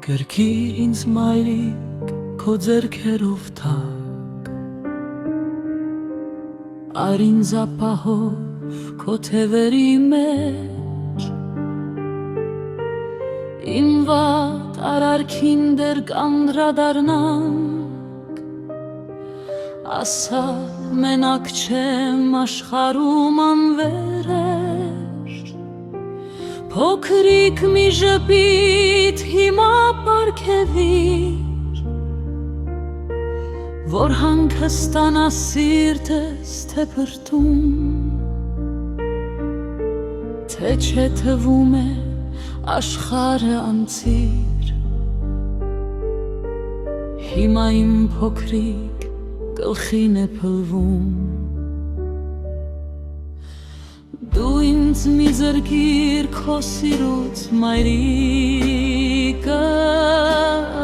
Կրքի ինձ մայրիկ քո ձեռքերով թակ Այր ինձ ապահով քո թևերի մեջ Իմ վատ արարքին դեր կանդրադառնանք Ասա մենակ չեմ աշխարհում անվերեր Փոքրիկ մի ժպիտ հիմա պարգևիր Որ հանգստանա սիրտս թե բրդում Թե չէ թվում է աշխարհը անցիր Հիմա իմ փոքրիկ գլխին է փլվում Դու ինձ մի զրկիր քո սիրուց մայրիկը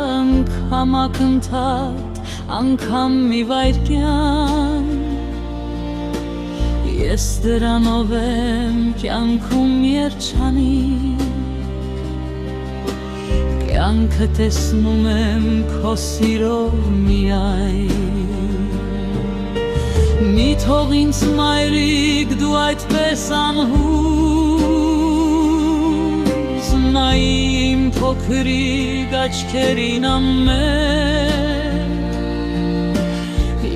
Անգամ ակնթարթ, անգամ մի վայրկյան Ես դրանով եմ կյանքում երջանիկ Կյանքը տեսնում եմ քո սիրով միայն Մի թող ինձ մայրիկ դու այդպես անհուզ Նայի իմ փոքրիկ աչքերին ամեն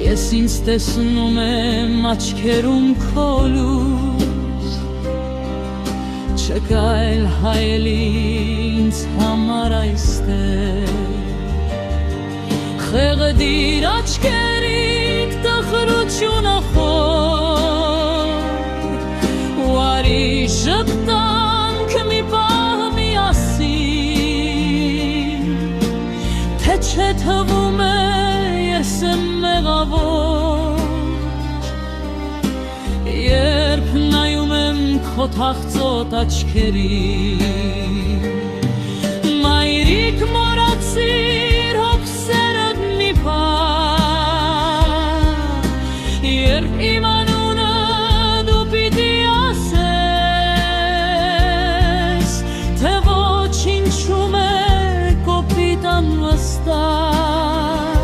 Ես ինձ տեսնում եմ աչքերում քո լույս Չկա էլ հայելի ինձ համար այստեղ Խեղդիր աչքերիդ տխրությունը խոր Ու արի ժպտանք մի պահ միասին Թե չէ թվում է ես եմ մեղավոր Երբ նայում եմ քո թախծոտ աչքերին Մայրիկ մոռացիր հոգսերդ մի պահ Երբ իմ անունը դու պիտի ասես Թե ոչինչում է կոպիտ անվստահ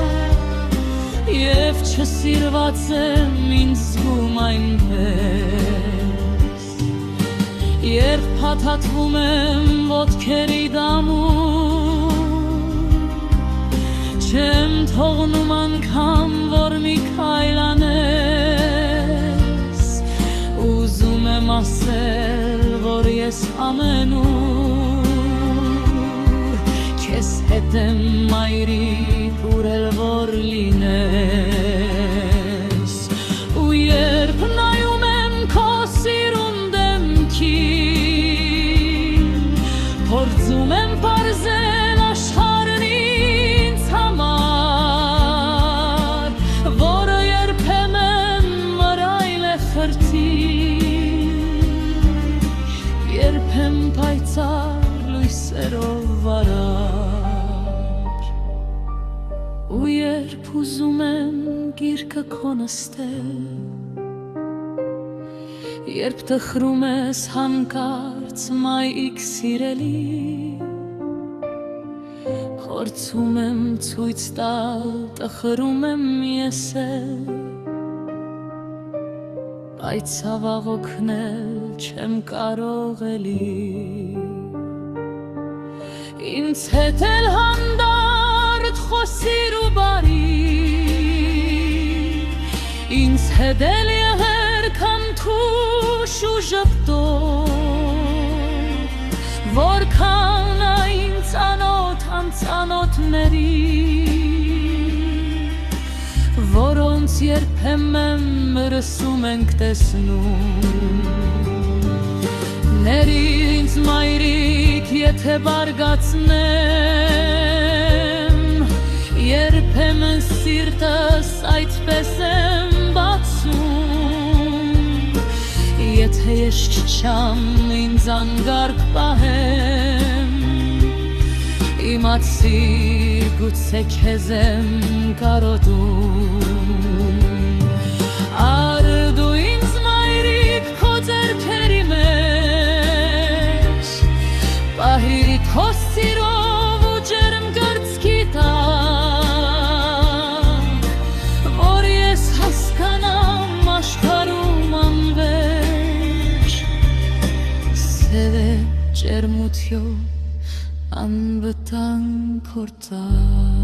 Եվ չսիրված եմ ինձ զգում այնպես Երբ փաթաթվում եմ ոտքերի դամում Չեմ թողնում անգամ որ մի քայլ անես Ուզում եմ ասել որ ես ամենուր Քեզ հետ եմ մայրիկ ուր էլ որ լինես Ու երբ նայում եմ քո սիրուն դեմքին Փորձում եմ պարզել աշխարհն ինձ համար Որը երբեմն մռայլ է խրտիր Երբեմն պայծառ լույսերով վարար Ու երբ ուզում եմ գիրկը քո նստել Երբ տխրում ես հանկարծ մայրիկ սիրելի Փորձում եմ ցույց տալ, տխրում եմ ես էլ Բայց ցավաղ օգնել չեմ կարող էլի Ինձ հետ էլ հանդարտ խոսիր ու բարի Ինձ հետ էլ եղեր քանթուշ ու ժպտով Որքան այն ծանոթ անծանոթների Որոնց երբեմն մրսում ենք տեսնում Ների ինձ մայրիկ եթե բարգացնեմ Երբեմն սիրտս այդպես եմ բացում Եթե ես չչամ ինձ անգարկ պահեմ Իմացիր գուցե քեզ եմ կարոտում Առ դու ինձ մայրիկ քո ձեռքերի մեջ Պահիր քո սիրով ու ջերմ ջերմություն անվտանգ քորտար